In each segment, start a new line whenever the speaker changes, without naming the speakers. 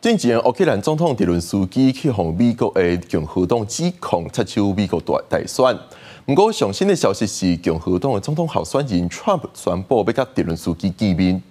之前，乌克兰总统泽伦斯基去向美国的共和党指控插手美国大选。不过，上新的消息是，共和党的总统候选人 Trump 宣布要甲泽伦斯基见面。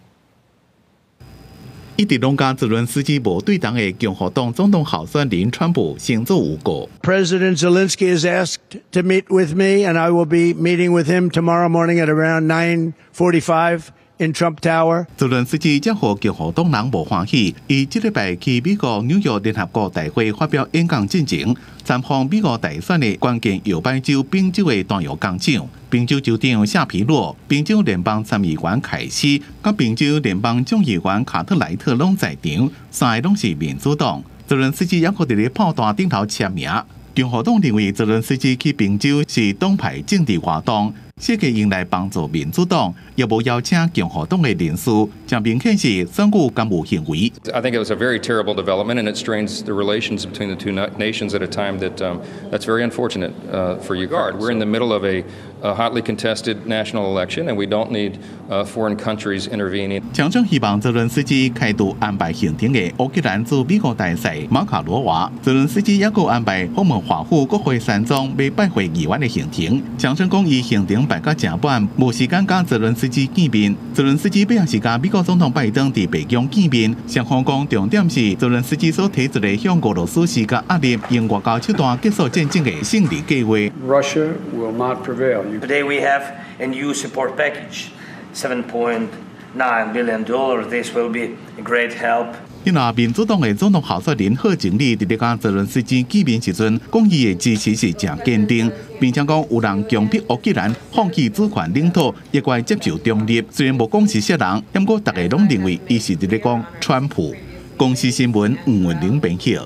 一直拢甲泽伦斯基无对党的共和党总统候选人川普先做有过。
President Zelensky has asked to meet with me, and I will be meeting with him tomorrow morning at around 9:45. In Trump Tower，
泽伦斯基则和共和党人无欢喜，伊这礼拜去美国纽约联合国大会发表演讲进前，参访美国大选的关键摇摆州宾州的弹药工厂。宾州州长夏皮洛、宾州联邦参议员凯西、甲宾州联邦众议员卡特莱特拢在场，三个拢是民主党。泽伦斯基也搁伫咧炮弹顶头签名。共和党认为泽伦斯基去宾州是党派政治活动。设计用来帮助民主党，也无邀请共和党的人士，将明显是选举干部行为。
I think it was a very terrible development, and it strains the relations between the two nations at a time that's very unfortunate for Ukraine. We're in the middle of a hotly contested national election, and we don't need foreign countries intervening.
强生希望泽伦斯基开除安排行程的乌克兰驻美国大使马卡罗娃。泽伦斯基也有安排访问华府国会山庄，要拜会议员的行程。强生讲伊行程摆到正晚，无时间甲泽伦斯基见面。泽伦斯基本也是甲美国总统拜登伫白宫见面。双方讲重点是泽伦斯基所提出的向俄罗斯施加压力，用外交手段结束战争的胜利计划。
Russia will not prevail.
Today we have a new support package, $7.9 billion. This will be a great help.
因为民主党的总统候选人贺锦丽伫咧甲泽伦斯基见面时阵，讲伊的支持是正坚定，并且讲有人强迫乌克兰放弃主权领土，也该接受中立。虽然无讲是啥人，不过大家拢认为伊是伫咧讲川普。公司新闻吴文玲编写。